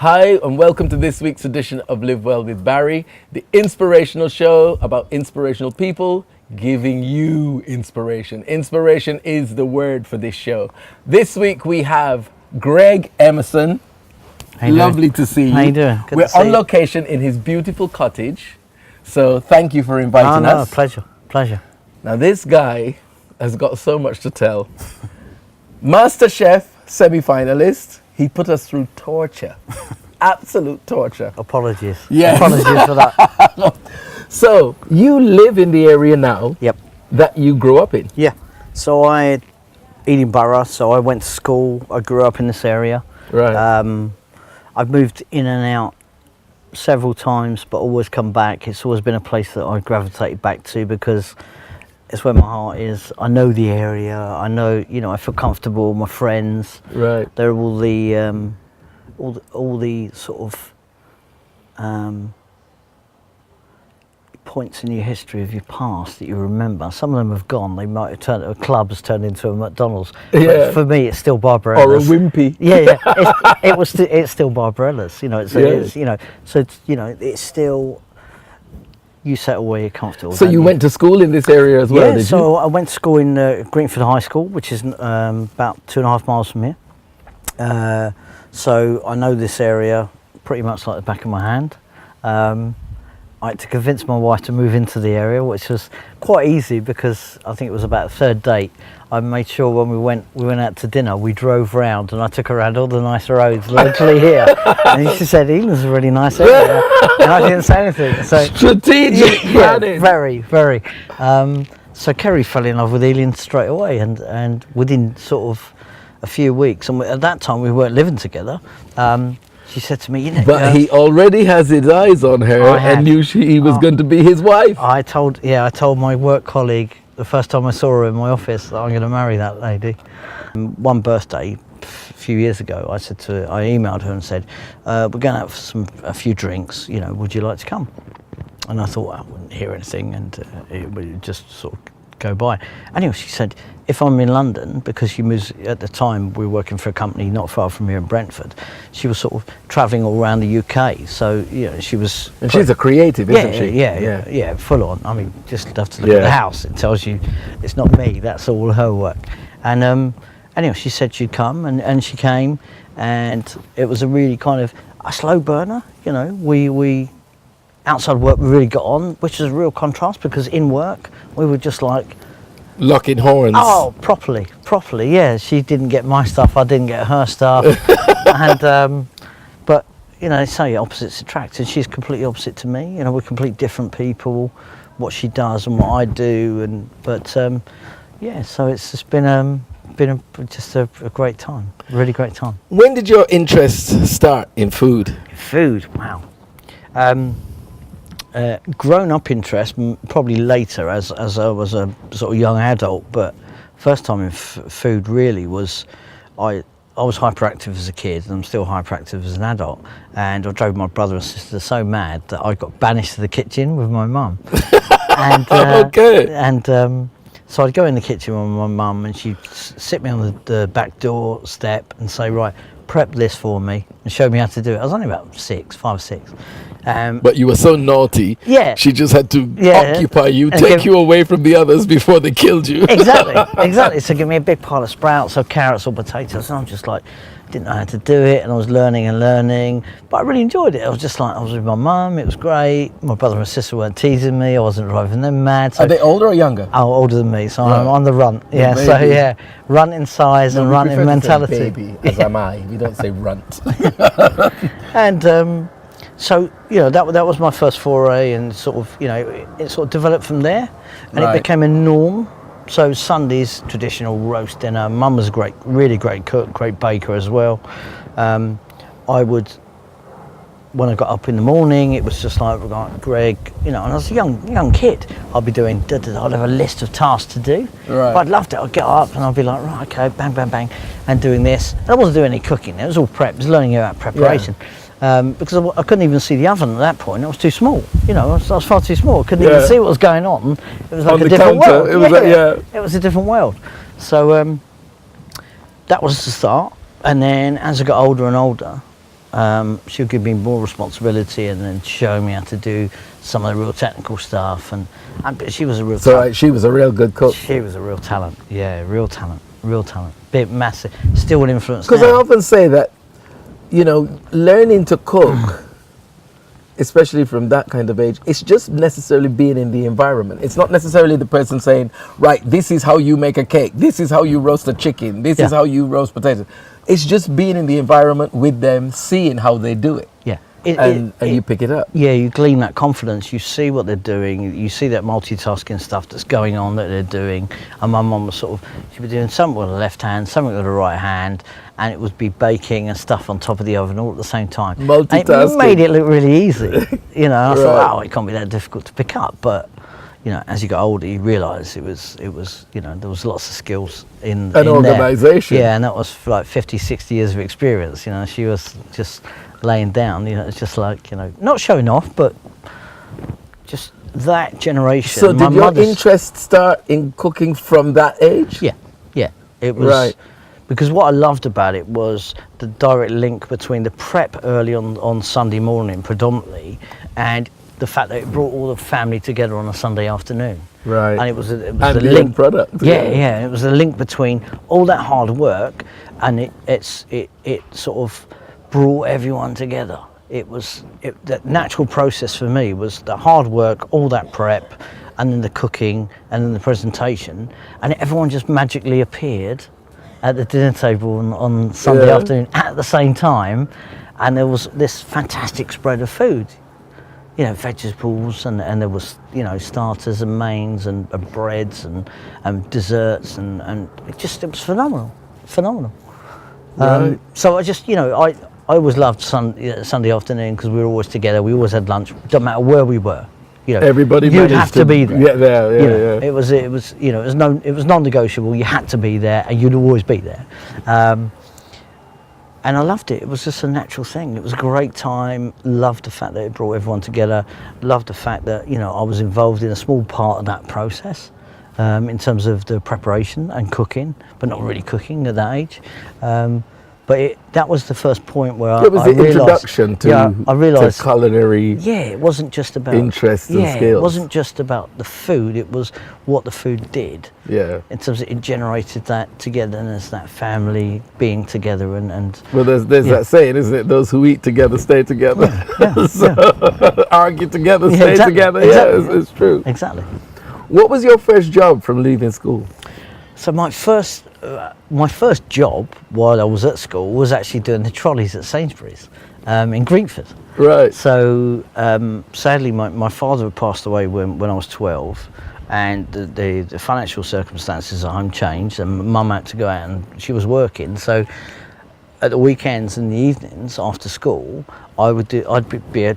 Hi, and welcome to this week's edition of Live Well with Barrie, the inspirational show about inspirational people giving you inspiration. Inspiration is the word for this show. This week we have Greg Emmerson. Lovely to see you. How you doing? Good We're to see on you. location in his beautiful cottage. So thank you for inviting us. Pleasure. Now this guy has got so much to tell. Masterchef semi-finalist. He put us through torture. Absolute torture. Apologies. Yes. Apologies for that. So you live in the area now. Yep. That you grew up in. Yeah. So I, Edinburgh, so I went to school. I grew up in this area. Right. I've moved in and out several times, but always come back. It's always been a place that I gravitated back to because it's where my heart is. I know the area. I know, I feel comfortable with my friends. Right. There are all the sort of points in your history of your past that you remember. Some of them have gone. They might have turned, a club has turned into a McDonald's. Yeah. But for me, it's still Barbarella's. Or a Wimpy. Yeah. It's still Barbarella's. It's still. You settle where you're comfortable. So you went to school in this area as well, yeah, did so you? I went to school in Greenford High School, which is about 2.5 miles from here. So I know this area pretty much like the back of my hand. I had to convince my wife to move into the area, which was quite easy because I think it was about the third date. I made sure when we went out to dinner, we drove round and I took her around all the nice roads locally here. And she said, Ealin's a really nice area. And I didn't say anything. So strategic planning. Very. So Kerry fell in love with Ealing straight away and within sort of a few weeks, and at that time we weren't living together, she said to me, But he already has his eyes on her and knew he was going to be his wife. I told my work colleague the first time I saw her in my office that I'm going to marry that lady. One birthday a few years ago, I emailed her and said, we're going to have a few drinks, would you like to come? And I thought I wouldn't hear anything and it would just sort of go by. Anyway, she said, if I'm in London, because she moves, at the time we were working for a company not far from here in Brentford, she was sort of travelling all around the UK, so she was... And she's a creative, isn't she? Yeah, full on. I mean, just have to look at the house, it tells you it's not me, that's all her work. And anyway, she said she'd come, and she came, and it was a really kind of a slow burner, we outside work we really got on, which was a real contrast because in work we were just like locking horns. Oh, properly, yeah. She didn't get my stuff, I didn't get her stuff. And but they say opposites attract, and she's completely opposite to me. We're completely different people, what she does and what I do, so it's just been a great time, really great time. When did your interest start in food? Wow. Grown up interest probably later as I was a sort of young adult, but first time in food really was I was hyperactive as a kid and I'm still hyperactive as an adult, and I drove my brother and sister so mad that I got banished to the kitchen with my mum. And so I'd go in the kitchen with my mum and she'd sit me on the back door step and say, right, prep this for me, and show me how to do it. I was only about 5 or 6. But you were so naughty. Yeah. She just had to occupy you, take you away from the others before they killed you. Exactly. So give me a big pile of sprouts or carrots or potatoes, and I'm just like, didn't know how to do it, and I was learning, but I really enjoyed it. I was with my mum, it was great. My brother and sister weren't teasing me, I wasn't driving them mad. So are they older or younger? Oh, older than me, so I'm on the runt. Yeah, so runt in size and runt in mentality. To say baby, as am I. We don't say runt. And so that was my first foray, and sort of it sort of developed from there, and it became a norm. So Sundays, traditional roast dinner. Mum was really great cook, great baker as well. I would, when I got up in the morning, it was just like Greg, and I was a young kid. I'd be doing, I'd have a list of tasks to do. Right. But I'd loved it. I'd get up and I'd be like, right, okay, bang, bang, bang, and doing this. And I wasn't doing any cooking. It was all prep. It was learning about preparation. Yeah. Because I couldn't even see the oven at that point. It was too small. I was far too small. I couldn't even see what was going on. It was like a different world. It was a different world. So that was the start. And then as I got older and older, she would give me more responsibility and then show me how to do some of the real technical stuff. And she was a real talent. She was a real good cook. She was a real talent. Yeah, real talent. Bit massive. Still an influence Because now. I often say that, you know, learning to cook, especially from that kind of age, it's just necessarily being in the environment. It's not necessarily the person saying, right, this is how you make a cake, this is how you roast a chicken, this is how you roast potatoes. It's just being in the environment with them, seeing how they do it. Yeah. And you pick it up. Yeah, you glean that confidence. You see what they're doing. You see that multitasking stuff that's going on that they're doing. And my mum was she'd be doing something with the left hand, something with the right hand, and it would be baking and stuff on top of the oven all at the same time. Multitasking. And it made it look really easy. You know, I thought, it can't be that difficult to pick up. But you know, as you got older, you realise it was, you know, there was lots of skills in organisation. Yeah, and that was for like 50, 60 years of experience. You know, she was just laying down. You know, it's just like, you know, not showing off, but just that generation. So did your interest start in cooking from that age? Yeah, it was. Right. Because what I loved about it was the direct link between the prep early on Sunday morning predominantly, and the fact that it brought all the family together on a Sunday afternoon. Right. And it was and the the link product. Yeah, it was the link between all that hard work, and it sort of brought everyone together. The natural process for me was the hard work, all that prep, and then the cooking, and then the presentation, and everyone just magically appeared at the dinner table on Sunday afternoon at the same time, and there was this fantastic spread of food. You know, vegetables, and there was, you know, starters and mains and breads and desserts, and it was phenomenal. Right. So I just, you know, I always loved Sunday afternoon because we were always together. We always had lunch. Don't matter where we were. You know, everybody you'd have to be there. Yeah, there. You know, it was you know, it was non-negotiable. You had to be there, and you'd always be there. And I loved it. It was just a natural thing. It was a great time. Loved the fact that it brought everyone together. Loved the fact that, you know, I was involved in a small part of that process in terms of the preparation and cooking, but not really cooking at that age. But that was the first point where it was I the realised, introduction to culinary. Yeah, it wasn't just about interest and skills. It wasn't just about the food. It was what the food did. Yeah. In terms of it generated that togetherness, that family being together, and well, there's that saying, isn't it? Those who eat together stay together. Argue together, stay together. Exactly. Yeah, it's true. Exactly. What was your first job from leaving school? So my first job while I was at school was actually doing the trolleys at Sainsbury's in Greenford. Right. So sadly, my father had passed away when I was 12, and the financial circumstances at home changed, and Mum had to go out, and she was working. So at the weekends and the evenings after school, I'd be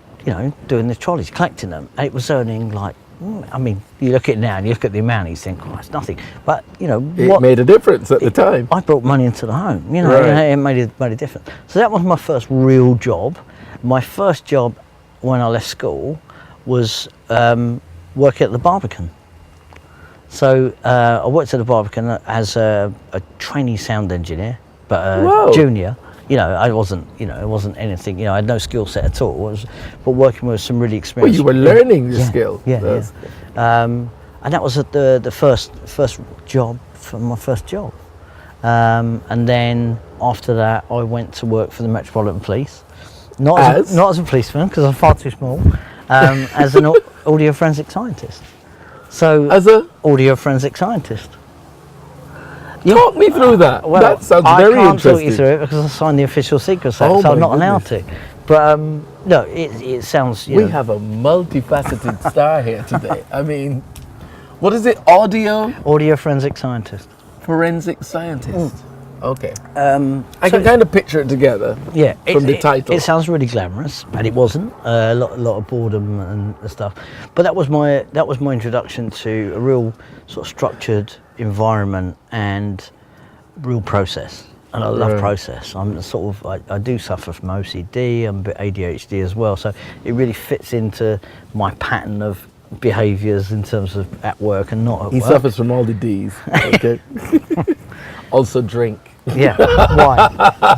doing the trolleys, collecting them, and it was earning like. I mean, you look at it now and you look at the amount, you think, oh, it's nothing. But, you know, it made a difference at the time. I brought money into the home, you know, right. It made a difference. So that was my first real job. My first job when I left school was working at the Barbican. So I worked at the Barbican as a trainee sound engineer, but junior. You know, it wasn't anything, you know, I had no skill set at all. But working with some really experienced... Well, you were learning the skill. Yeah. And that was at the first job, for my first job. And then after that, I went to work for the Metropolitan Police. Not as a policeman, because I'm far too small, as an audio forensic scientist. So, as a? Audio forensic scientist. Talk me through that. Well, that sounds very interesting. I can't talk you through it because I signed the official secrets act, so I'm not allowed to. But no, it sounds. We have a multifaceted star here today. I mean, what is it? Audio forensic scientist. Forensic scientist. Okay. I can kind of picture it together. Yeah. From the title. It sounds really glamorous, and it wasn't. A lot of boredom and stuff. But that was my introduction to a real sort of structured environment and real process. And I love process. I'm sort of I do suffer from OCD. I'm a bit ADHD as well, so it really fits into my pattern of behaviours in terms of at work and not at work. He suffers from all the D's. Okay. Also drink. Yeah,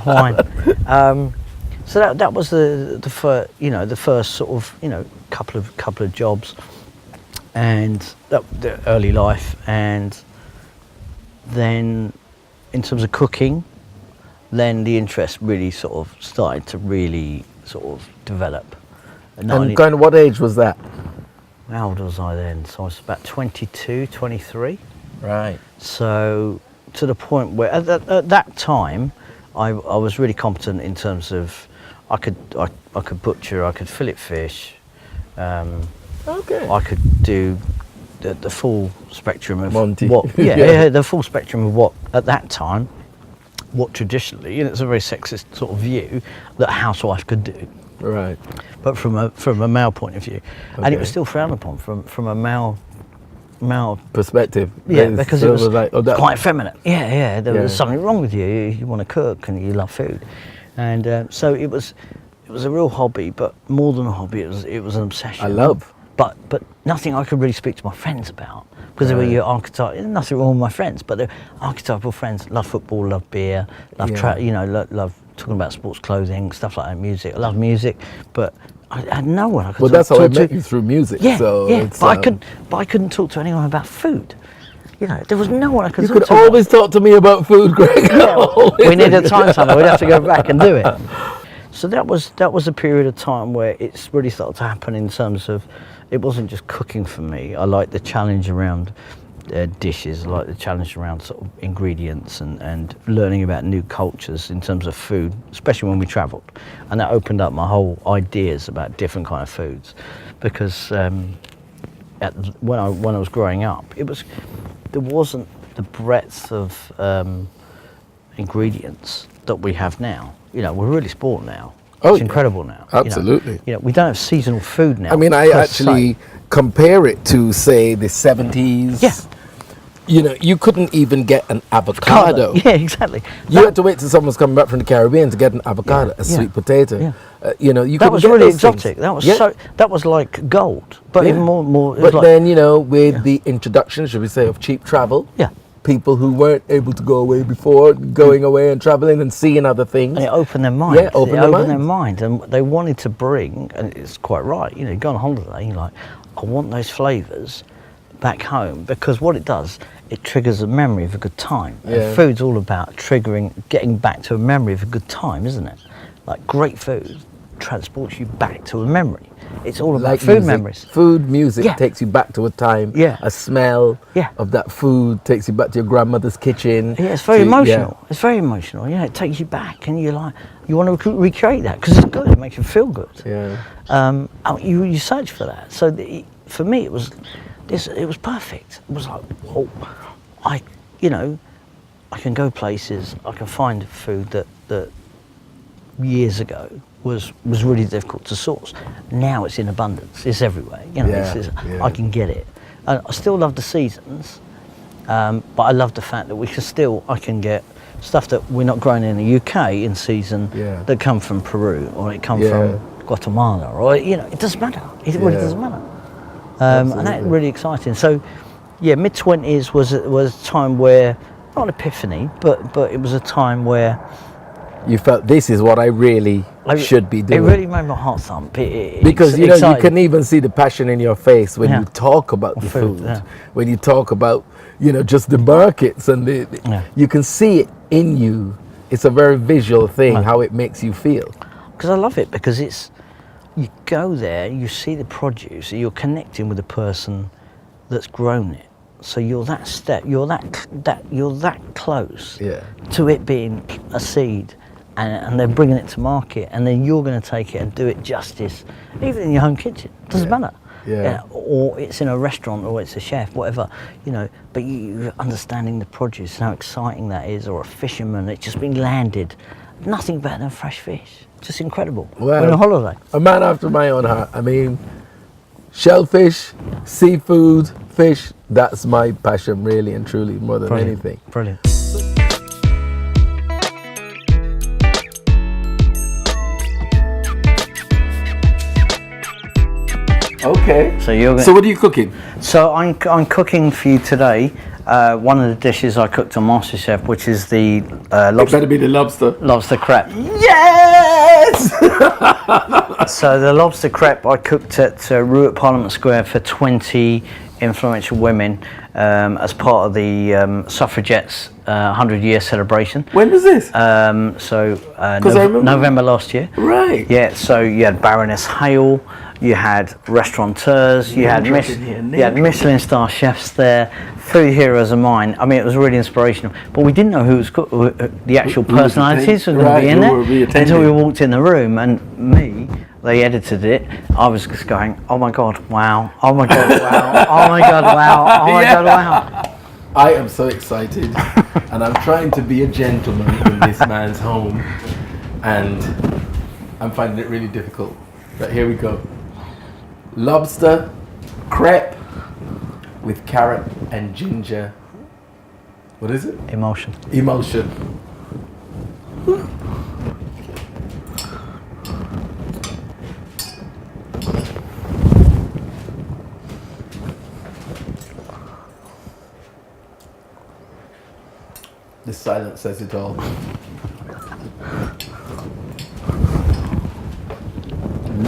wine. So that was the first, the first sort of, couple of jobs, and the early life, and then in terms of cooking, then the interest really sort of started to really sort of develop. And kind of what age was that? How old was I then? So I was about 22, 23. Right. So to the point where at that time, I was really competent in terms of I could butcher, I could fillet fish. Okay. I could do the full spectrum of Monty. what. Yeah, the full spectrum of what at that time, what traditionally, and it's a very sexist sort of view that a housewife could do. Right. But from a male point of view, and it Okay. was still frowned upon from a male Perspective. Yeah, because it was like, quite effeminate. Yeah, there was Yeah. something wrong with you. You want to cook and you love food, and so it was a real hobby, but more than a hobby, it was an obsession. I love. But nothing I could really speak to my friends about, because they were your archetype. Nothing wrong with my friends, but they're archetypal friends. Love football, love beer, love love talking about sports clothing, stuff like that. Music. I love music, but I had no one I could Well, talk that's how I to. met you, through music. Yeah, So yeah. it's, But I couldn't talk to anyone about food. There was no one I could You talk could to. about- always talk to me about food, Greg. we need a time tunnel. We'd have to go back and do it. So that was a period of time where it's really started to happen in terms of it wasn't just cooking for me. I liked the challenge around dishes. I liked the challenge around sort of ingredients and learning about new cultures in terms of food, especially when we travelled. And that opened up my whole ideas about different kind of foods, because when I was growing up, there wasn't the breadth of ingredients that we have now. We're really spoiled now. Oh, It's yeah. incredible now. Absolutely. We don't have seasonal food now. I mean, I per actually se. compare it to, say, the 70s. Yeah. You couldn't even get an avocado. Yeah, exactly. You had to wait till someone's coming back from the Caribbean to get an avocado, a sweet potato. Yeah. You That couldn't was get really those exotic. things. That was Yeah. that was like gold, but Yeah. even more. It But was like, then, with the introduction, should we say, of cheap travel, yeah, people who weren't able to go away before, going away and traveling and seeing other things. and it opened their mind. Yeah, opened their mind, and they wanted to bring, and it's quite right. You go on holiday, you're like, I want those flavours back home, because what it does, it triggers a memory of a good time. Yeah. And food's all about getting back to a memory of a good time, isn't it? Like great food transports you back to a memory. It's all about Like food music. memories. Food, music Yeah. takes you back to a time. Yeah. A smell Yeah. of that food takes you back to your grandmother's kitchen. Yeah, it's very to- emotional. It's very emotional. It takes you back, and you're like, you want to recreate that because it's good. It makes you feel good. Yeah. You search for that. So for me, it was perfect. It was like, I can go places. I can find food that years ago was really difficult to source. Now it's in abundance. It's everywhere. Yeah. I can get it. And I still love the seasons, but I love the fact that I can get stuff that we're not growing in the UK in season, Yeah. that come from Peru, or it come Yeah. from Guatemala, or it doesn't matter. It really Yeah. doesn't matter. And that's Absolutely. really exciting. So, yeah, mid-20s was a time where, not an epiphany, but it was a time where You felt this is what I really should be doing. It really made my heart thump. Because you exciting. can even see the passion in your face when Yeah. you talk about the Food, food, yeah. when you talk about just the markets and Yeah. you can see it in you. It's a very visual thing, Right. how it makes you feel. Because I love it, because you go there, you see the produce, you're connecting with the person that's grown it. So you're that close Yeah. to it being a seed, and they're bringing it to market, and then you're going to take it and do it justice, even in your home kitchen. Doesn't matter. Yeah. Or it's in a restaurant, or it's a chef, whatever, but you're understanding the produce, how exciting that is, or a fisherman, it's just been landed. Nothing better than fresh fish. Just incredible. Well, We're on a holiday. A man after my own heart. I mean, shellfish, seafood, fish, that's my passion really and truly, more than anything. Brilliant. Okay. So you're So what are you cooking? So I'm cooking for you today one of the dishes I cooked on Masterchef, which is the It better be the lobster. lobster crab. Yes! Yes. So the lobster crepe I cooked at Roux at Parliament Square for 20 influential women as part of the suffragettes 100-year celebration. When was this? November last year. Right. Yeah, so you had Baroness Hale, you had restaurateurs, you had Michelin star chefs there, food heroes of mine. I mean, it was really inspirational. But we didn't know who the actual personalities were going to be in there until we walked in the room. And me, they edited it. I was just going, oh my God, wow. Oh my God, wow. Oh my God, wow. Oh my God, wow. I am so excited. And I'm trying to be a gentleman in this man's home. And I'm finding it really difficult. But here we go. Lobster crepe with carrot and ginger. What is it? Emulsion. Emulsion. The silence says it all.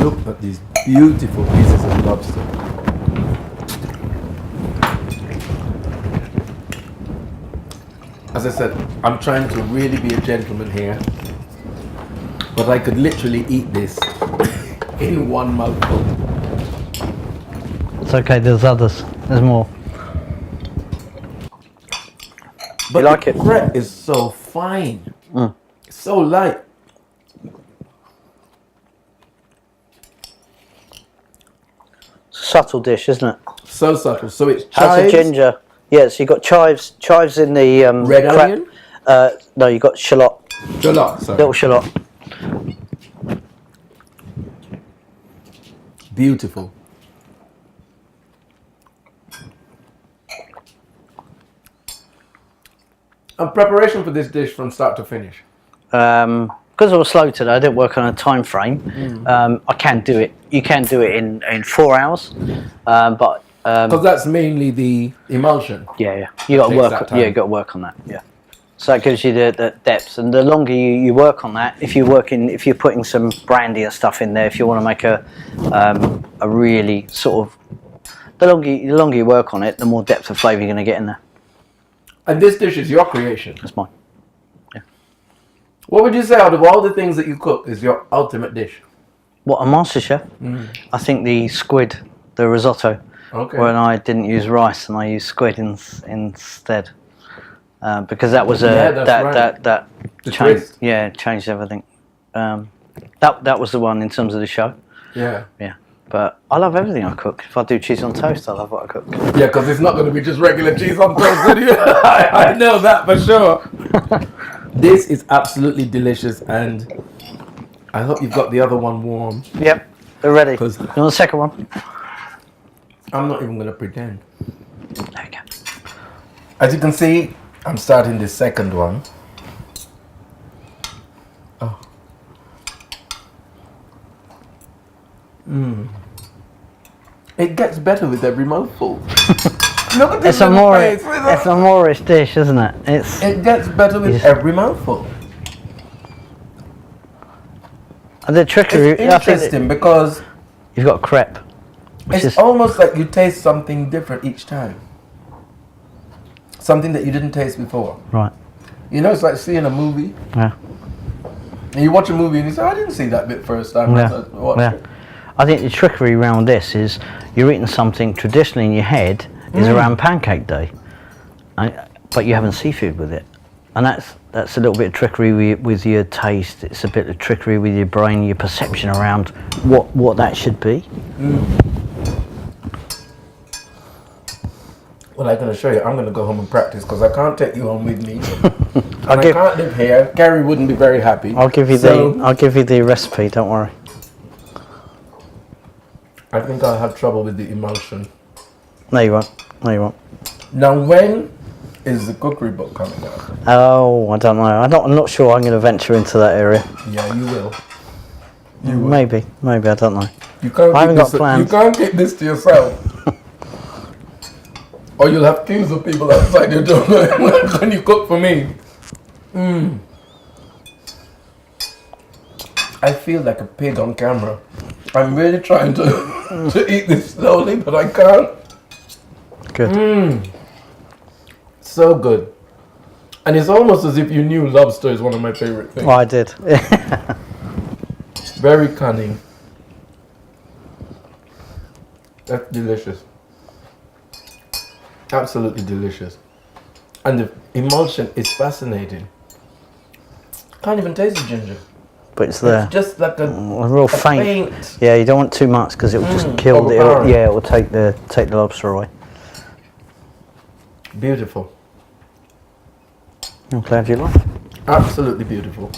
Look at these beautiful pieces of lobster. As I said, I'm trying to really be a gentleman here, but I could literally eat this in one mouthful. It's okay, there's others. There's more. But you like the it? crepe is so fine. It's so light. It's a subtle dish, isn't it? So subtle. So it's Has chives. a ginger. Yeah, so you got chives in the Red onion? No, you got shallot. Shallot, sorry. Little shallot. Beautiful. And preparation for this dish from start to finish. Because I was slow today, I didn't work on a time frame. I can do it. You can do it in 4 hours, but Because that's mainly the emulsion. yeah, you got to takes work. that time. Yeah, you got to work on that. Yeah, so that gives you the depth, and the longer you work on that, if you're putting some brandy and stuff in there, if you want to make a really sort of, the longer you work on it, the more depth of flavour you're going to get in there. And this dish is your creation. That's mine. What would you say out of all the things that you cook is your ultimate dish? What, a Masterchef? I think the squid, the risotto. Okay. When I didn't use rice and I used squid instead, because that was that The changed. twist. Yeah, it changed everything. That was the one in terms of the show. Yeah. Yeah, but I love everything I cook. If I do cheese on toast, I love what I cook. Yeah, because it's not going to be just regular cheese on toast, is it? I know that for sure. This is absolutely delicious, and I hope you've got the other one warm. Yep, they're ready. 'Cause- You want the second one? I'm not even going to pretend. There we go. As you can see, I'm starting the second one. Oh. It gets better with every mouthful. Look at this It's a little more face. it's a Moorish dish, isn't it? It gets better with every mouthful. And the trickery. It's I think that interesting because you've got crepe. Which it's is, almost like you taste something different each time. Something that you didn't taste before. right. You know, it's like seeing a movie. Yeah. And you watch a movie and you say, I didn't see that bit first time. Yeah. I watched Yeah. it. I think the trickery around this is you're eating something traditionally in your head is around Pancake Day, but you having seafood with it, and that's a little bit of trickery with your taste. It's a bit of trickery with your brain, your perception around what that should be. Well, I'm going to show you. I'm going to go home and practice because I can't take you home with me. And I can't live here. Gary wouldn't be very happy. I'll give you the recipe. Don't worry. I think I'll have trouble with the emulsion. No, you won't. No, you won't. Now, when is the cookery book coming out? Oh, I don't know. I'm not sure I'm going to venture into that area. Yeah, you will. Maybe. I don't know. You can't I keep haven't got this. plans. You can't keep this to yourself. Or you'll have queues of people outside your door when you cook for me. I feel like a pig on camera. I'm really trying to eat this slowly, but I can't. Good. So good. And it's almost as if you knew lobster is one of my favorite things. Oh, I did. Very cunning. That's delicious. Absolutely delicious. And the emulsion is fascinating. Can't even taste the ginger. But it's there. It's just like a real faint. Yeah, you don't want too much because it will just kill the. Yeah, it will take the lobster away. Beautiful. I'm glad you like it. Absolutely beautiful.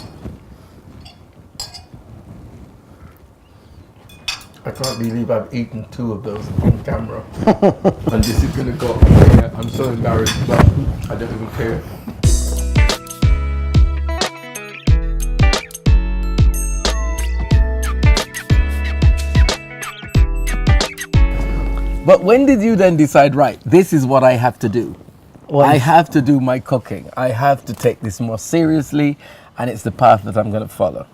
I can't believe I've eaten 2 of those on camera. And this is gonna go. I'm so embarrassed, but I don't even care. But when did you then decide, right, this is what I have to do? I have to do my cooking. I have to take this more seriously, and it's the path that I'm going to follow.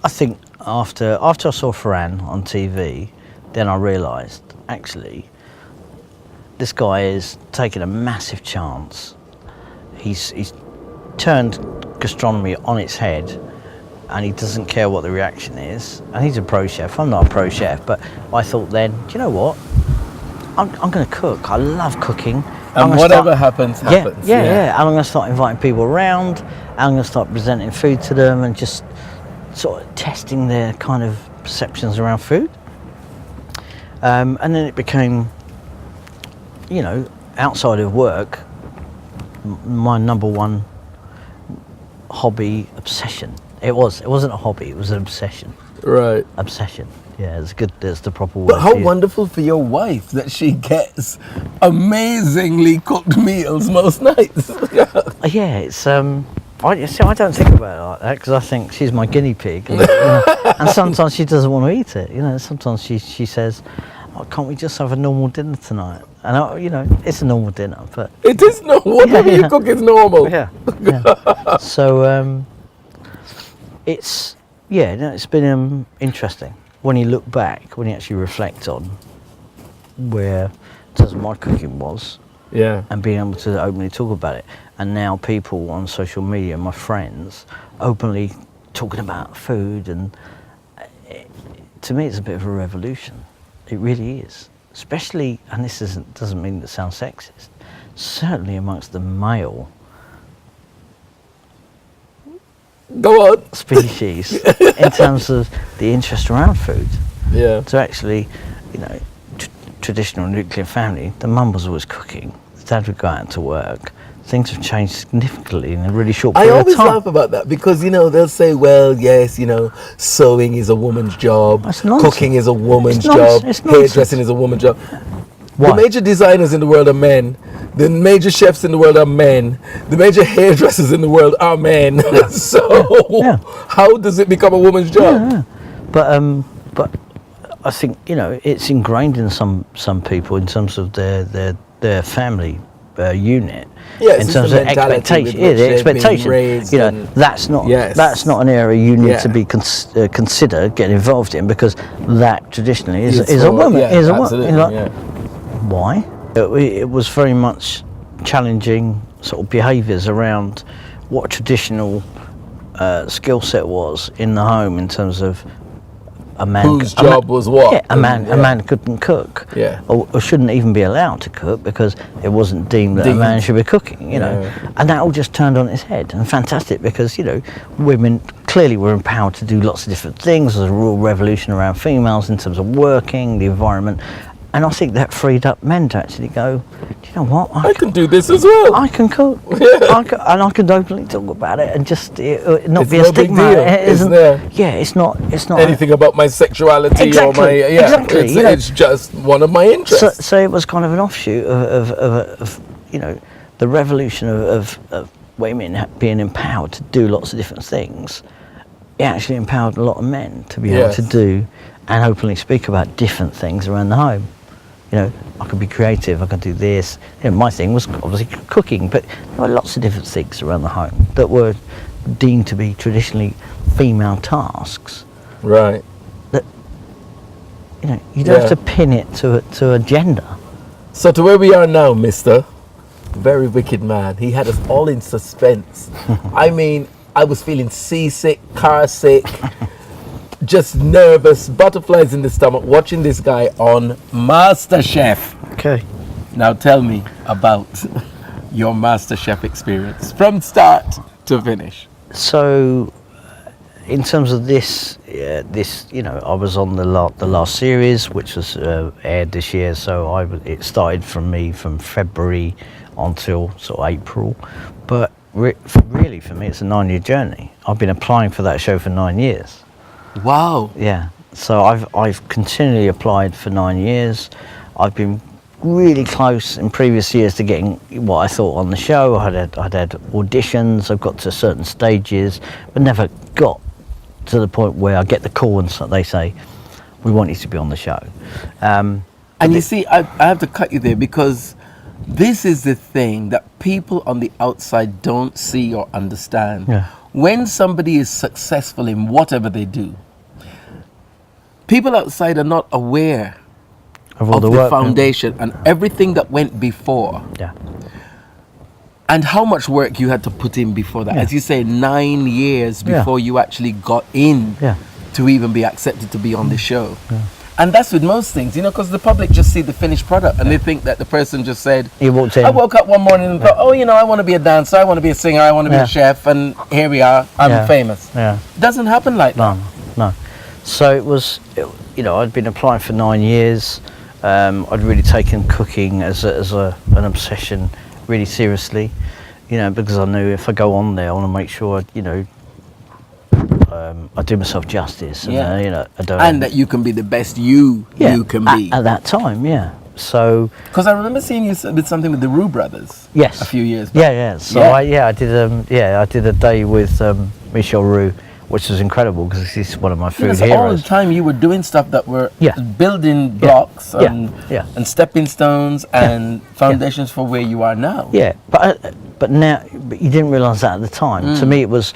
I think after I saw Ferran on TV, then I realised, actually, this guy is taking a massive chance. He's turned gastronomy on its head, and he doesn't care what the reaction is. And he's a pro chef. I'm not a pro chef, but I thought then, do you know what? I'm going to cook. I love cooking. And whatever happens, happens. Yeah. And I'm going to start inviting people around. And I'm going to start presenting food to them and just sort of testing their kind of perceptions around food. And then it became, you know, outside of work, my number one hobby obsession. It wasn't a hobby, it was an obsession. Right. Obsession. Yeah, it's good. There's the proper word. But how wonderful for your wife that she gets amazingly cooked meals most nights. Yeah, it's I don't think about it like that because I think she's my guinea pig, and, and sometimes she doesn't want to eat it. You know, sometimes she says, "Oh, can't we just have a normal dinner tonight?" And you know, it's a normal dinner, but it is normal. Whatever you cook is normal. Yeah. So it's been interesting. When you look back, when you actually reflect on where my cooking was, and being able to openly talk about it, and now people on social media, my friends, openly talking about food, and to me, it's a bit of a revolution. It really is, especially, and this doesn't mean it sounds sexist, certainly amongst the male. Go on. Species in terms of the interest around food. Yeah. So actually, you know, traditional nuclear family, the mum was always cooking, the dad would go out to work. Things have changed significantly in a really short period of time. I always laugh about that because, you know, they'll say, well, yes, you know, sewing is a woman's job, cooking is a woman's job, hairdressing is a woman's job. Why? The major designers in the world are men. The major chefs in the world are men. The major hairdressers in the world are men. Yeah. So how does it become a woman's job? Yeah. But I think, you know, it's ingrained in some people in terms of their family unit. Yes, in terms of expectation. Yeah, the expectation. You know, that's not an area you need to be consider getting involved in because that traditionally is a woman. Is a woman. Why? It was very much challenging sort of behaviours around what a traditional skill set was in the home in terms of a man whose job was what? Yeah, a man couldn't cook. Yeah. Or shouldn't even be allowed to cook because it wasn't deemed that a man should be cooking, you know. And that all just turned on its head. And fantastic because, you know, women clearly were empowered to do lots of different things. There's a real revolution around females in terms of working, the environment. And I think that freed up men to actually go, do you know what? I can do this as well. I can cook. Yeah. I can openly talk about it and just not be a stigma. It's not anything about my sexuality or my it's just one of my interests. So it was kind of an offshoot of you know, the revolution of women being empowered to do lots of different things. It actually empowered a lot of men to be able to do and openly speak about different things around the home. You know, I could be creative, I could do this. You know, my thing was obviously cooking, but there were lots of different things around the home that were deemed to be traditionally female tasks. Right. that, you know, you don't have to pin it to a gender. So to where we are now, Mister, very wicked man. He had us all in suspense. I mean, I was feeling seasick, car sick, just nervous, butterflies in the stomach, watching this guy on Masterchef. Okay. Now tell me about your Masterchef experience from start to finish. So, in terms of this, you know, I was on the last series, which was aired this year. So it started from me from February until sort of April. But really, for me, it's a 9-year journey. I've been applying for that show for 9 years. Wow. Yeah. So I've continually applied for 9 years. I've been really close in previous years to getting what I thought on the show. I'd had auditions. I've got to certain stages, but never got to the point where I get the call and so they say, "We want you to be on the show." And you see, I have to cut you there because this is the thing that people on the outside don't see or understand. Yeah. When somebody is successful in whatever they do, people outside are not aware of all of the work, foundation and everything that went before. Yeah. And how much work you had to put in before that. Yeah. As you say, 9 years Yeah. before you actually got in Yeah. to even be accepted to be on the show. Yeah. And that's with most things, you know, because the public just see the finished product and they think that the person just said, You walked in. I woke up one morning and thought, oh, you know, I want to be a dancer, I want to be a singer, I want to be Yeah. a chef, and here we are, I'm Yeah. famous. Yeah. Doesn't happen like that. No. So you know, I'd been applying for 9 years. I'd really taken cooking as an obsession really seriously, you know, because I knew if I go on there, I want to make sure, you know, I do myself justice. And, Yeah. you know, I don't. And that you can be the best you can be. At that time, yeah. So. Because I remember seeing you did something with the Roux brothers. Yes. A few years back. Yeah. So Yeah. I did a day with Michel Roux, which was incredible because he's one of my food So all heroes. the time you were doing stuff that were Yeah. building blocks Yeah. and, Yeah. and stepping stones and foundations for where you are now. Yeah, but you didn't realise that at the time. To me, it was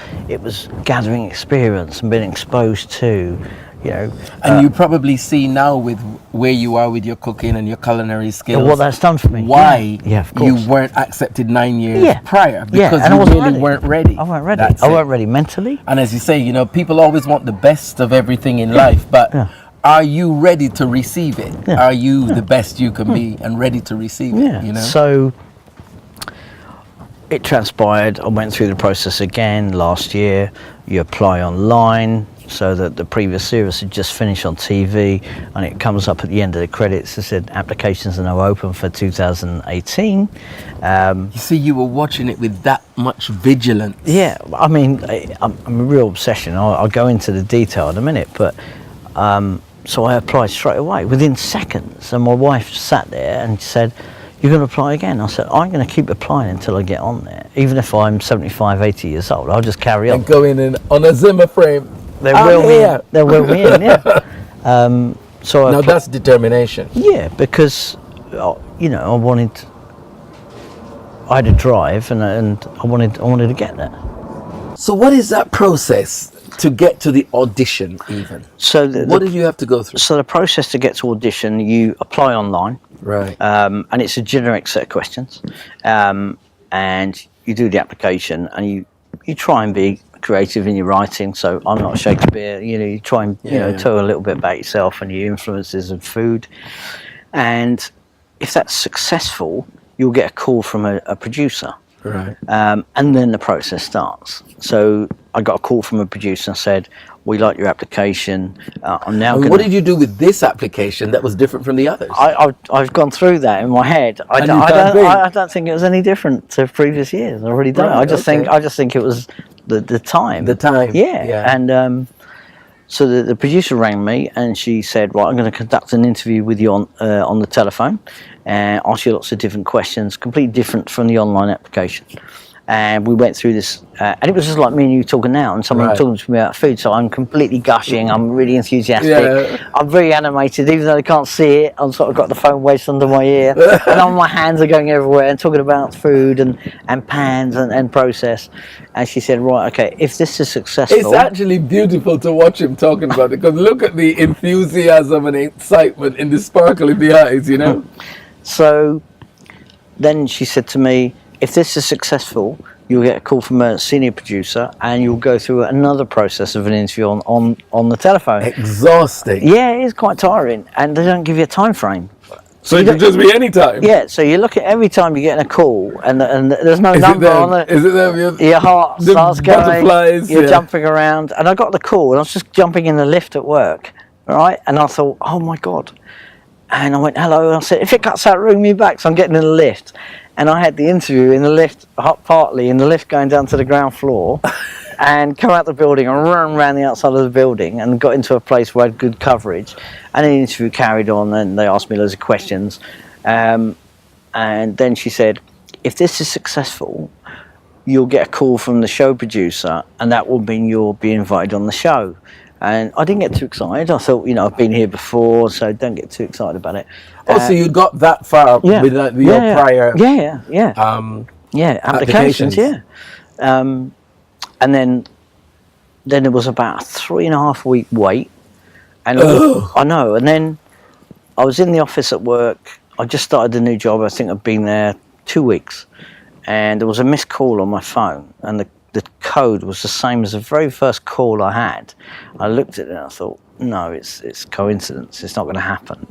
gathering experience and being exposed to, you know. And you probably see now with where you are with your cooking and your culinary skills. what that's done for me. Why Yeah, of you course. weren't accepted 9 years Yeah. prior. Yeah, Because and I you wasn't really ready. weren't ready. I weren't ready. That's I it. weren't ready mentally. And as you say, you know, people always want the best of everything in life, but Yeah. are you ready to receive it? Yeah. Are you the best you can be and ready to receive Yeah. it? You know. So it transpired. I went through the process again last year. You apply online, so that the previous series had just finished on TV, and it comes up at the end of the credits. It said applications are now open for 2018. You see, you were watching it with that much vigilance. Yeah, I mean, I'm a real obsession. I'll go into the detail in a minute, but so I applied straight away within seconds, and my wife sat there and said, "You're going to apply again?" I said, "I'm going to keep applying until I get on there, even if I'm 75, 80 years old. I'll just carry on." And go in and on a Zimmer frame. They'll wheel me in. They'll wheel me in. Yeah. So I Now that's determination. Yeah, because you know, I had a drive, and I wanted to get there. So what is that process to get to the audition even? So What did you have to go through? So the process to get to audition, you apply online, Right. and it's a generic set of questions, and you do the application, and you try and be creative in your writing. So I'm not Shakespeare, you know, you try and tell a little bit about yourself and your influences of food, and if that's successful, you'll get a call from a producer. Right. And then the process starts. So I got a call from a producer and said, "We like your application. I'm now." What did you do with this application that was different from the others? I've gone through that in my head. I don't think it was any different to previous years. I really don't. Right, I just think it was the time. The time. Yeah. And so the producer rang me and she said, "Right, I'm going to conduct an interview with you on the telephone and ask you lots of different questions, completely different from the online application." and we went through this, and it was just like me and you talking now, and someone talking to me about food. So I'm completely gushing. I'm really enthusiastic. Yeah. I'm very animated, even though they can't see it. I've sort of got the phone waist under my ear, and my hands are going everywhere, and talking about food and pans and process. And she said, right, okay, if this is successful, It's actually beautiful to watch him talking about it, because look at the enthusiasm and excitement in the sparkle in the eyes, you know. So then she said to me, if this is successful, you'll get a call from a senior producer and you'll go through another process of an interview on the telephone. Exhausting. Yeah, it is quite tiring, and they don't give you a time frame. So it can just be any time. Yeah, so you look at every time you're getting a call, and there's no number on it. Is it them? Your heart the starts going, butterflies, you're jumping around. And I got the call, and I was just jumping in the lift at work, right? And I thought, oh my God. And I went, hello, and I said, if it cuts out, ring me back. So I'm getting in the lift. And I had the interview in the lift, partly in the lift going down to the ground floor, and come out the building and run around the outside of the building and got into a place where I had good coverage. And the interview carried on, and they asked me loads of questions. And then she said, if this is successful, you'll get a call from the show producer, and that will mean you'll be invited on the show. And I didn't get too excited. I thought, I've been here before, so don't get too excited about it. So you got that far with your prior applications, yeah. And then it was about a 3.5 week wait. And I know. And then I was in the office at work. I just started a new job. I think I'd been there 2 weeks. And there was a missed call on my phone. And the code was the same as the very first call I had. I looked at it and I thought, no, it's coincidence. It's not going to happen.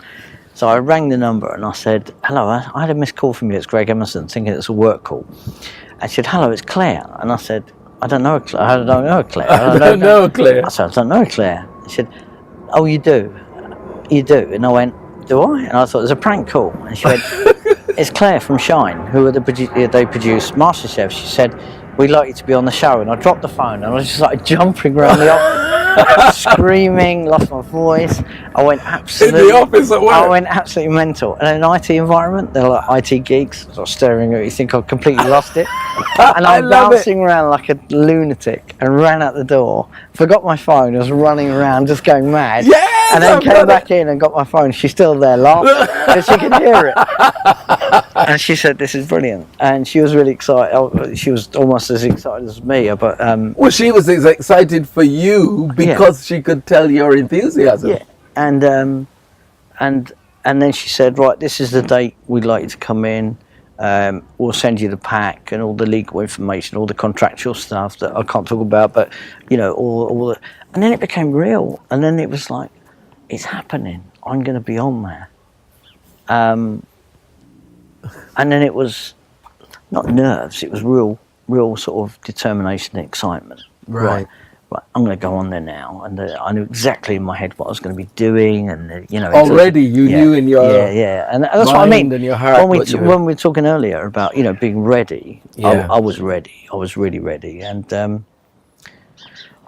So I rang the number and I said, hello, I had a missed call from you. It's Greg Emmerson, thinking it's a work call. And she said, hello, it's Claire. And I said, I don't know Claire. I don't know Claire. I don't know Claire. I said, I don't know Claire. She said, oh, you do? You do? And I went, do I? And I thought it was a prank call. And she went, it's Claire from Shine, who they produce Masterchef. She said, we'd like you to be on the show. And I dropped the phone and I was just like jumping around the office, screaming, lost my voice. I went absolutely... In the office at work? I went absolutely mental. And in an IT environment, they're like IT geeks, sort of staring at you, think I've completely lost it. And I'm bouncing around like a lunatic and ran out the door, forgot my phone, I was running around just going mad. Yes, and then came back in and got my phone. She's still there laughing because she could hear it. And she said, this is brilliant. And she was really excited. She was almost as excited as me. But well, she was excited for you because she could tell your enthusiasm. Yeah. And then she said, right, this is the date we'd like you to come in. We'll send you the pack and all the legal information, all the contractual stuff that I can't talk about, but all the, and then it became real. And then it was like, it's happening. I'm going to be on there. And then it was not nerves, it was real sort of determination and excitement. Right, I'm going to go on there now, and I knew exactly in my head what I was going to be doing, and already you knew in your and that's what I mean. And your heart, when we were talking earlier about being ready, I was ready. I was really ready, and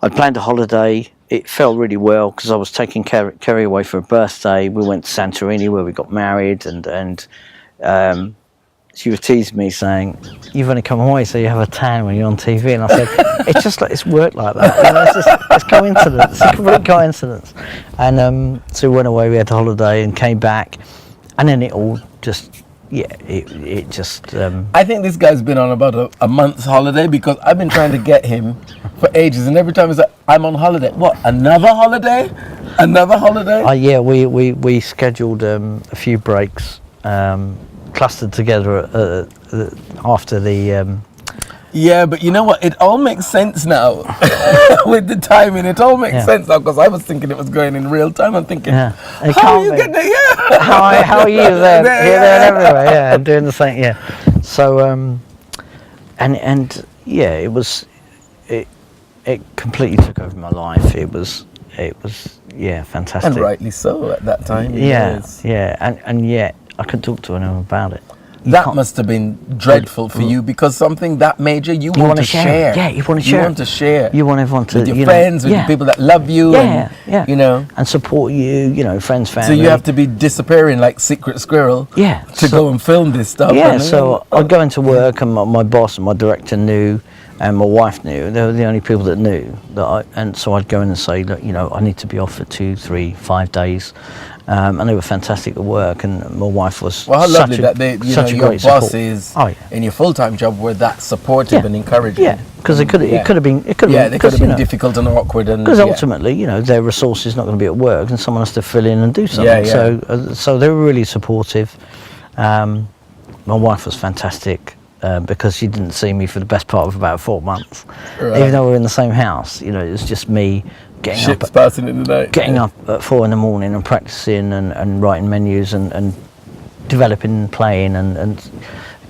I planned a holiday. It felt really well because I was taking Kerry away for a birthday. We went to Santorini where we got married, and she was teasing me saying, you've only come away so you have a tan when you're on TV. And I said, it's just like, it's worked like that. It's coincidence. It's a complete coincidence. And so we went away, we had a holiday and came back. And then it all just, it just... I think this guy's been on about a month's holiday because I've been trying to get him for ages. And every time he's like, I'm on holiday. What, another holiday? Another holiday? We scheduled a few breaks. Clustered together after the but you know what, it all makes sense now. With the timing, it all makes sense now, because I was thinking it was going in real time. I'm thinking, how are you getting there? How are you there? Here, there and everywhere, and doing the same, so it was, it completely took over my life. It was fantastic, and rightly so at that time. And yet I couldn't talk to anyone about it. That must have been dreadful for you, because something that major you want to share. Yeah, you want to share. You want to share. You want everyone to, with your friends, with the people that love you, and you know, and support you. You know, friends, family. So you have to be disappearing like secret squirrel. Yeah. To go and film this stuff. Yeah. So I'd go into work, and my boss and my director knew, and my wife knew. They were the only people that knew and so I'd go in and say, look, you know, I need to be off for 2, 3, 5 days. And they were fantastic at work, and my wife was how lovely that your bosses in your full-time job were that supportive and encouraging. Yeah, because it could have been difficult and awkward, and because ultimately, you know, their resource is not going to be at work, and someone has to fill in and do something. So they were really supportive. My wife was fantastic. Because she didn't see me for the best part of about 4 months, even though we were in the same house. You know, it was just me getting up at 4 in the morning and practicing and writing menus and developing and playing and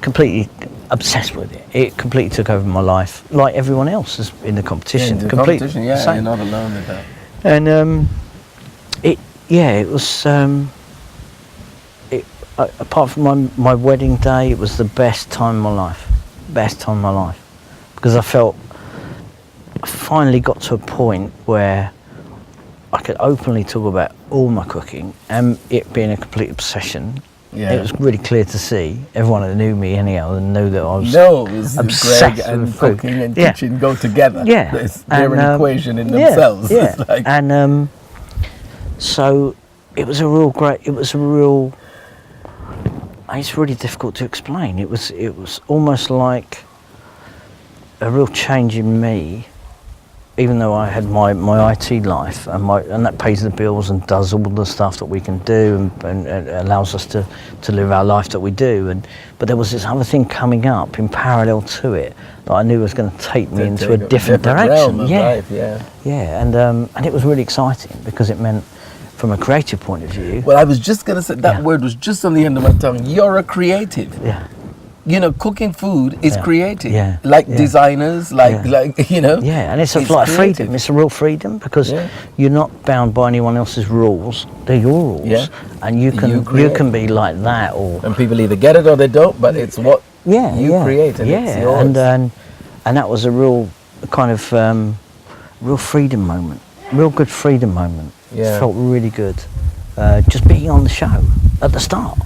completely obsessed with it. It completely took over my life, like everyone else is in the competition. You're not alone with that. And it was. Apart from my wedding day, it was the best time of my life, because I felt I finally got to a point where I could openly talk about all my cooking, and it being a complete obsession. Yeah. It was really clear to see. Everyone that knew me anyhow knew that I was obsessed Greg and with food. Cooking and kitchen go together. Yeah, they're an equation in themselves. Yeah. And so it was a real. It's really difficult to explain. It was almost like a real change in me, even though I had my IT life and that pays the bills and does all the stuff that we can do and allows us to live our life that we do. But there was this other thing coming up in parallel to it that I knew was going to take me into a different direction. Life, and it was really exciting, because it meant, from a creative point of view. Well, I was just going to say, that word was just on the end of my tongue. You're a creative. Yeah. You know, cooking food is creative. Yeah. Designers, you know. Yeah, and it's freedom. It's a real freedom, because you're not bound by anyone else's rules. They're your rules. Yeah. And you can be like that, and people either get it or they don't, but it's what you create, and it's yours. And that was a real kind of real freedom moment. Real good freedom moment. Yeah. It felt really good. Just being on the show at the start.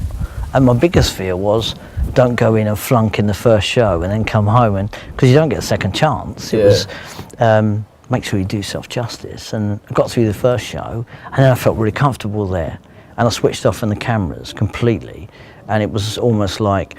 And my biggest fear was, don't go in and flunk in the first show and then come home, because you don't get a second chance. It was make sure you do yourself justice. And I got through the first show, and then I felt really comfortable there. And I switched off on the cameras completely. And it was almost like,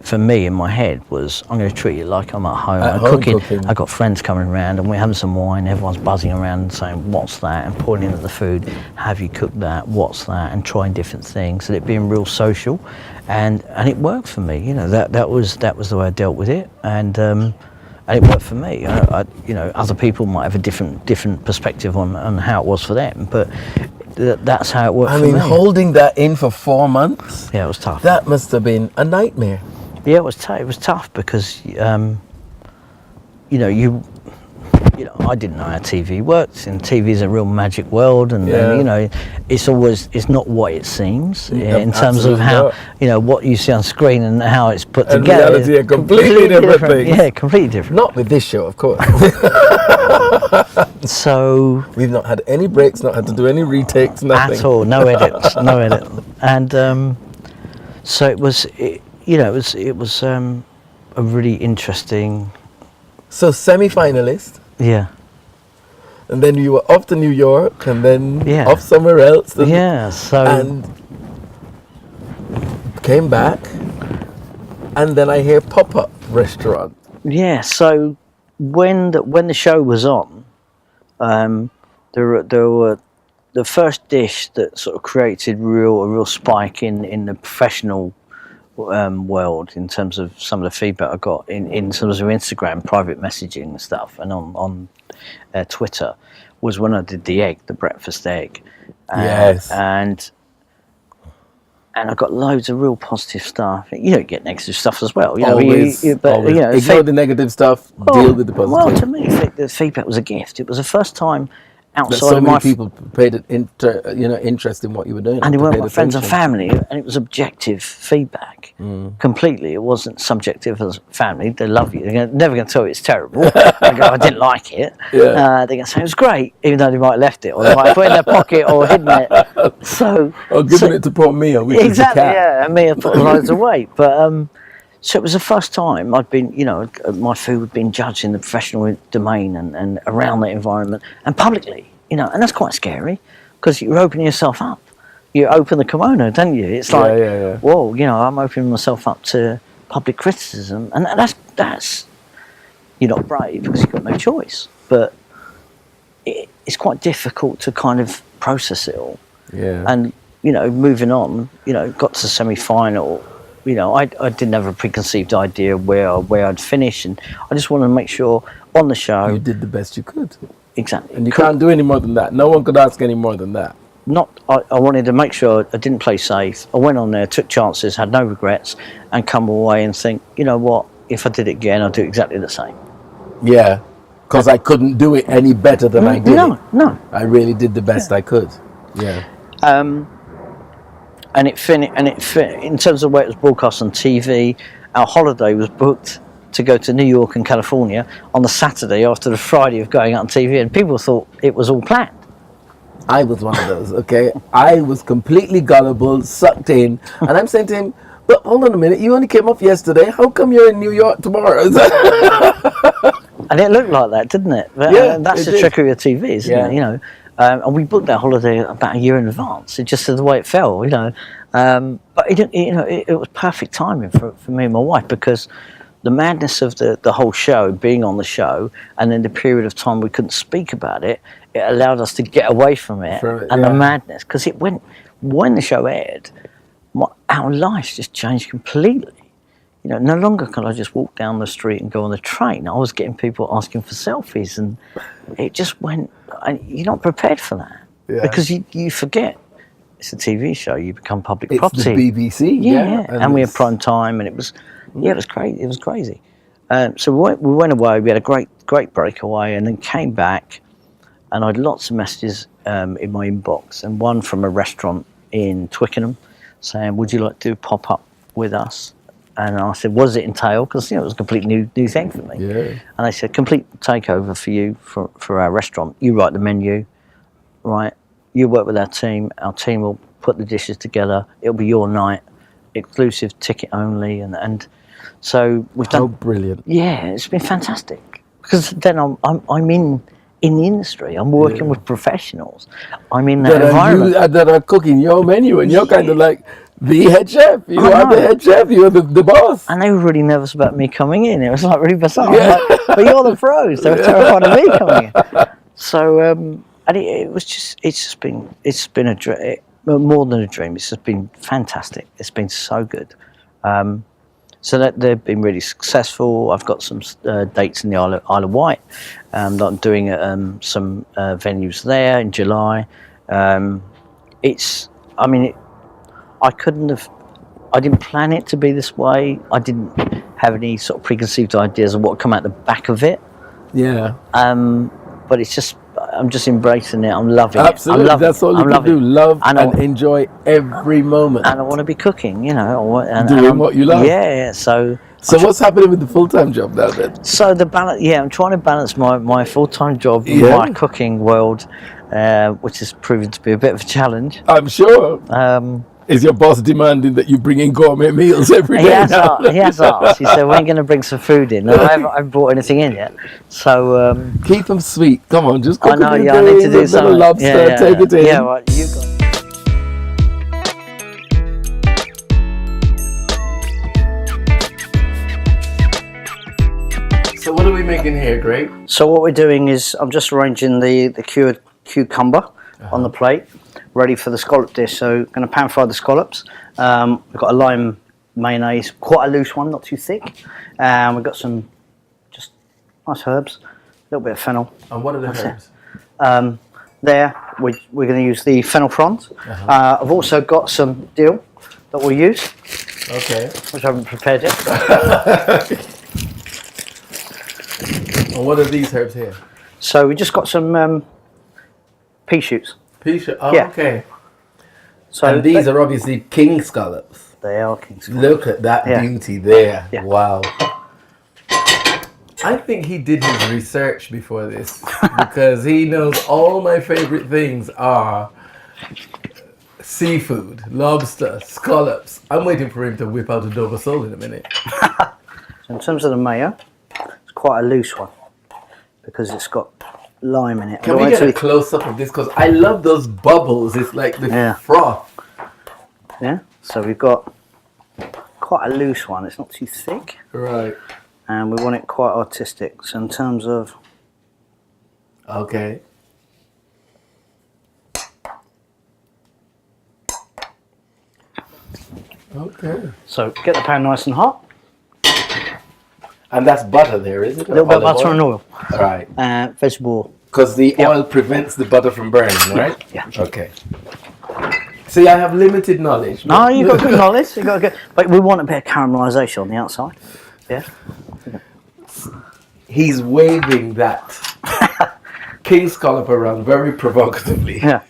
for me in my head, was, I'm going to treat it like I'm at home. I'm cooking. I've got friends coming around, and we're having some wine. Everyone's buzzing around and saying, what's that? And pointing at the food. Have you cooked that? What's that? And trying different things. And it being real social, and it worked for me. You know, that was the way I dealt with it, and it worked for me. You know, other people might have a different perspective on how it was for them, but that's how it worked for me. I mean, holding that in for 4 months. Yeah, it was tough. That must have been a nightmare. Yeah, it was tough, because you know, I didn't know how TV worked, and TV is a real magic world, and you know, it's not what it seems in terms of how, you know, what you see on screen and how it's put together. And reality, a completely different thing. Yeah, completely different. Not with this show, of course. So we've not had any breaks, not had to do any retakes, nothing at all. No edits, no edit. And so it was a really interesting. So semi-finalist. Yeah. And then you were off to New York, and then off somewhere else. And came back, and then I hear pop-up restaurant. Yeah. So when the show was on, there were the first dish that sort of created a real spike in the professional world, in terms of some of the feedback I got in terms of Instagram private messaging and stuff, and on Twitter, was when I did the breakfast egg. Yes. And I got loads of real positive stuff. You don't get negative stuff as well. You know, always. You know, ignore the negative stuff. Deal with the positive. Well, to me, the feedback was a gift. It was the first time outside so of many my people paid an interest in what you were doing. and they weren't my paid friends and attention. family, and it was objective feedback completely. It wasn't subjective as family. They love you. They're never going to tell you it's terrible. They go, I didn't like it. Yeah. They're going to say it was great, even though they might have left it or they might have put it in their pocket or hidden it. So, Or giving it to poor Mia, which exactly, is the cat. yeah. And Mia put loads of weight, but so it was the first time I'd been, my food had been judged in the professional domain and around that environment and publicly, and that's quite scary because you're opening yourself up. You open the kimono, don't you? It's like, whoa, I'm opening myself up to public criticism, and that's you're not brave because you've got no choice. But it's quite difficult to kind of process it all. Yeah. And moving on, got to semi-final. I didn't have a preconceived idea where I'd finish, and I just wanted to make sure on the show You did the best you could. exactly. And you can't do any more than that. No one could ask any more than that. I wanted to make sure I didn't play safe. I went on there, took chances, had no regrets, and come away and think, you know what? If I did it again, I'd do exactly the same. Yeah. Because I couldn't do it any better than I did it. No. I really did the best I could. Yeah. And it finished. In terms of where it was broadcast on TV, our holiday was booked to go to New York and California on the Saturday after the Friday of going out on TV, and people thought it was all planned. I was one of those, okay? I was completely gullible, sucked in, and I'm saying to him, but hold on a minute, you only came off yesterday, how come you're in New York tomorrow? And it looked like that, didn't it? Yeah, that's it the did. trickery of TV, isn't Yeah. it? And we booked that holiday about a year in advance. It just the way it fell, But it was perfect timing for me and my wife, because the madness of the whole show, being on the show, and then the period of time we couldn't speak about it, it allowed us to get away from it and the madness. Because when the show aired, our lives just changed completely. No longer can I just walk down the street and go on the train. I was getting people asking for selfies, and it just went. And you're not prepared for that because you forget it's a TV show. You become public property. It's the BBC, yeah. And we had prime time, and it was crazy. It was crazy. So we went away. We had a great breakaway, and then came back, and I had lots of messages in my inbox, and one from a restaurant in Twickenham saying, "Would you like to pop up with us?" And I said, "What does it entail?" Because it was a complete new thing for me. Yeah. And they said, "Complete takeover for you for our restaurant. You write the menu, right? You work with our team. Our team will put the dishes together. It'll be your night, exclusive ticket only." And so we've done. How brilliant! Yeah, it's been fantastic, because then I'm in the industry. I'm working with professionals. I'm in that environment. That are cooking your menu, and you're kind of like the head chef. You are the head chef. You're the boss. And they were really nervous about me coming in. It was like really bizarre. Yeah. Like, but you're the pros. They were terrified of me coming in. So, and it's been a dream, more than a dream. It's just been fantastic. It's been so good. So that they've been really successful. I've got some dates in the Isle of Wight. That I'm doing some venues there in July. I didn't plan it to be this way. I didn't have any sort of preconceived ideas of what would come out the back of it. Yeah. But it's just, I'm just embracing it. I'm loving Absolutely. it. Absolutely, that's all you can do. Love and enjoy every moment. And I want to be cooking, doing what you love. Yeah. So what's happening with the full-time job now then? So the balance, I'm trying to balance my full-time job with my cooking world, which has proven to be a bit of a challenge. I'm sure. Is your boss demanding that you bring in gourmet meals every day? He has asked. He said, "When are you going to bring some food in?" And I haven't brought anything in yet. So keep them sweet. Come on, just cook. I know. I need to do something. Lobster, take it in. Yeah, right. You got. So what are we making here, Greg? So what we're doing is I'm just arranging the cured cucumber on the plate, ready for the scallop dish. So I'm going to pan fry the scallops. We've got a lime mayonnaise, quite a loose one, not too thick. We've got some just nice herbs, a little bit of fennel. And what are the herbs? We're going to use the fennel fronds. I've also got some dill that we'll use. Okay. Which I haven't prepared yet. And what are these herbs here? So we just got some pea shoots. Pea shoot. Oh, Yeah. okay. So And these are obviously king scallops. they are king scallops. Look at that Yeah. beauty there. Yeah. Wow. I think he did his research before this because he knows all my favorite things are seafood, lobster, scallops. I'm waiting for him to whip out a Dover sole in a minute. In terms of the mayo, it's quite a loose one because it's got lime in it. Can we get a close up of this? Because I love those bubbles. It's like the froth. Yeah. So we've got quite a loose one. It's not too thick. Right. And we want it quite artistic. So in terms of... Okay. Okay. So get the pan nice and hot. And that's butter there, is it? A little bit of butter and oil. Right. Vegetable. Because the oil prevents the butter from burning, right? Yeah. Okay. See, I have limited knowledge. No, you've got good knowledge. You've got good... But we want a bit of caramelisation on the outside. Yeah. He's waving that king scallop around very provocatively. Yeah.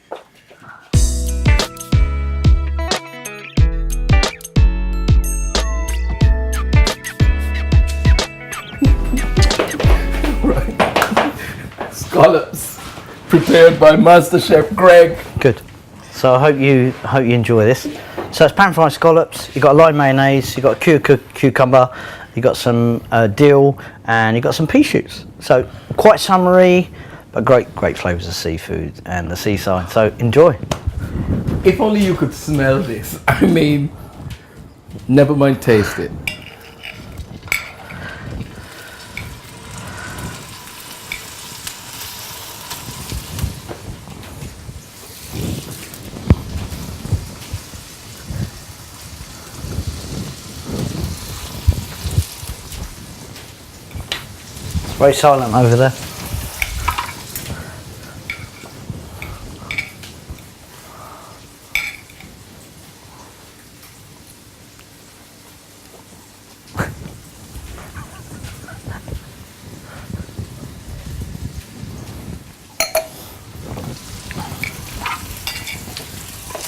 Right. Scallops prepared by Masterchef Greg. Good. So I hope you enjoy this. So it's pan fried scallops. You've got lime mayonnaise. You've got cucumber. You've got some dill, and you've got some pea shoots. So quite summery, but great flavours of seafood and the seaside. So enjoy. If only you could smell this. I mean, never mind taste it. Very silent over there.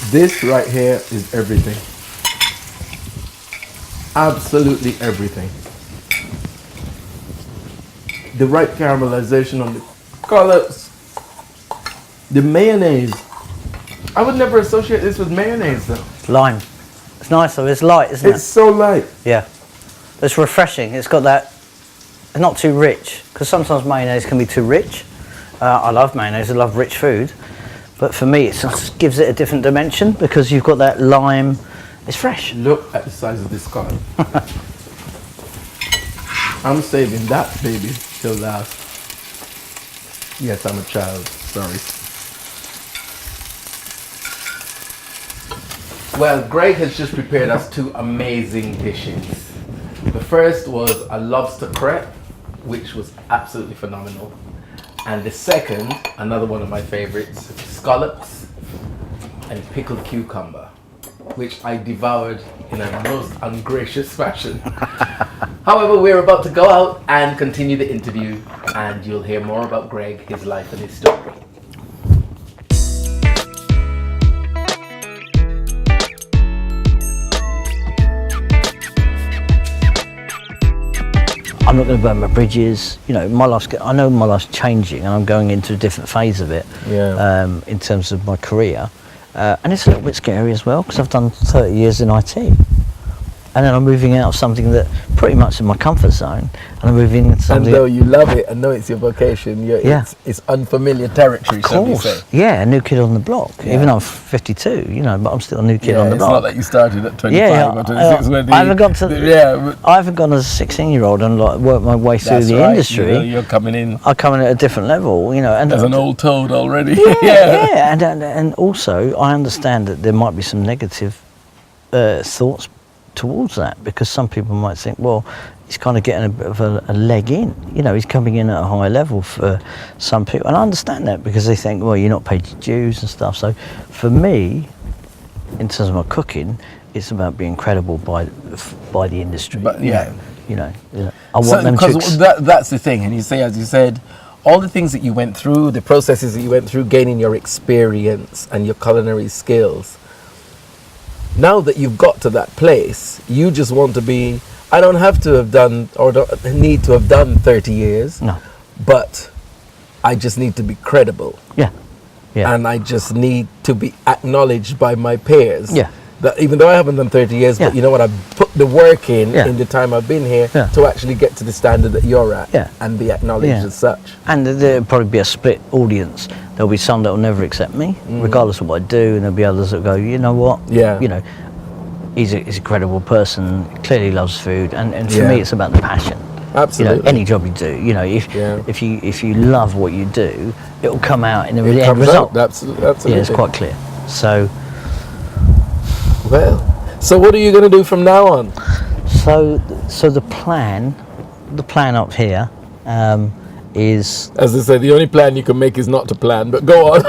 This right here is everything. Absolutely everything. The right caramelization on the colors. The mayonnaise. I would never associate this with mayonnaise though. Lime. It's nice though. It's light, isn't it? It's so light. Yeah. It's refreshing. It's got that. It's not too rich because sometimes mayonnaise can be too rich. I love mayonnaise. I love rich food, but for me, it just gives it a different dimension because you've got that lime. It's fresh. Look at the size of this scallop. I'm saving that baby till last. Yes, I'm a child. Sorry. Well, Greg has just prepared us two amazing dishes. The first was a lobster crepe, which was absolutely phenomenal. And the second, another one of my favorites, scallops and pickled cucumber, which I devoured in a most ungracious fashion. However, we're about to go out and continue the interview, and you'll hear more about Greg, his life and his story. I'm not going to burn my bridges. You know, I know my life's changing, and I'm going into a different phase of it. Yeah. In terms of my career, and it's a little bit scary as well because I've done 30 years in IT, and then I'm moving out of something that pretty much in my comfort zone, and I'm moving into something. And though you love it, I know it's your vocation. It's unfamiliar territory. Of course, yeah, a new kid on the block. Yeah. Even though I'm 52, you know, but I'm still a new kid on the it's block. not that you started at 25 Yeah, or 26. I haven't gone as a 16-year-old and like worked my way through the industry. You're coming in. I come in at a different level, you know, and as an old toad already. Yeah, and also I understand that there might be some negative thoughts towards that because some people might think, well, he's kind of getting a bit of a leg in. You know, he's coming in at a higher level for some people, and I understand that because they think, well, you're not paid your dues and stuff. So, for me, in terms of my cooking, it's about being credible by the industry. But yeah, you know, I want them to. That's the thing, and you say, as you said, all the things that you went through, the processes that you went through, gaining your experience and your culinary skills. Now that you've got to that place, you just want to be, I don't have to have done, or don't need to have done 30 years, No. but I just need to be credible. Yeah. Yeah. And I just need to be acknowledged by my peers. Yeah. That even though I haven't done 30 years, Yeah. but you know what, I've put the work in Yeah. the time I've been here Yeah. to actually get to the standard that you're at Yeah. and be acknowledged Yeah. as such. And there'll probably be a split audience. There'll be some that will never accept me, regardless of what I do, and there'll be others that go, you know what? Yeah. You know, he's a credible person, clearly loves food, and for Yeah. me it's about the passion. Absolutely. You know, any job you do, you know, Yeah. if you love what you do, it will come out in the It end comes result. out, absolutely. Yeah, it's quite clear. So So what are you going to do from now on? so the plan up here is, As I say, the only plan you can make is not to plan, but go on.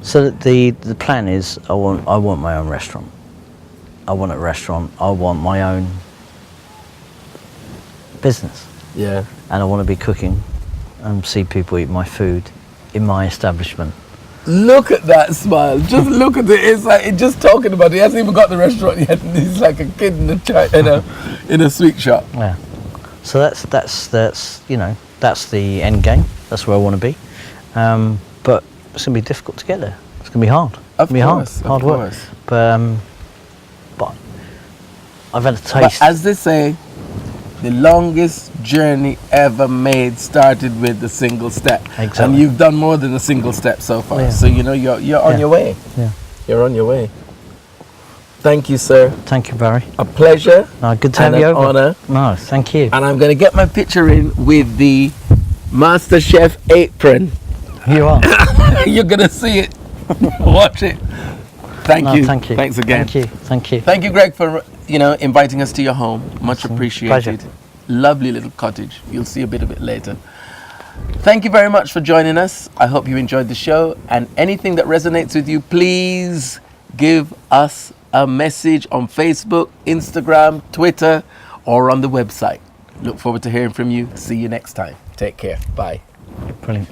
so the plan is I want my own restaurant. I want a restaurant. I want my own business, Yeah. and I want to be cooking and see people eat my food in my establishment. Look at that smile. Just look at it. It's like just talking about it. He hasn't even got the restaurant yet. And he's like a kid in a sweet shop. Yeah. So that's you know, that's the end game. That's where I want to be. But it's gonna be difficult to get there. It's gonna be hard. Of It's gonna be course, of hard work. course. But I've had a But taste. as they say, the longest journey ever made started with a single step. Exactly. And you've done more than a single step so far. Yeah. So you know you're on Yeah. your way. Yeah. You're on your way. Thank you, sir. Thank you, Barry. A pleasure. No, good to have and you an over. honor. No, thank you. And I'm going to get my picture in with the Masterchef apron. You are. You're going to see it. Watch it. Thank No, you. thank you. Thanks again. Thank you. Thank you. Thank you, Greg, for inviting us to your home. Much appreciated. Pleasure. Lovely little cottage. You'll see a bit of it later. Thank you very much for joining us. I hope you enjoyed the show. And anything that resonates with you, please give us a message on Facebook, Instagram, Twitter, or on the website. Look forward to hearing from you. See you next time. Take care. Bye. Brilliant.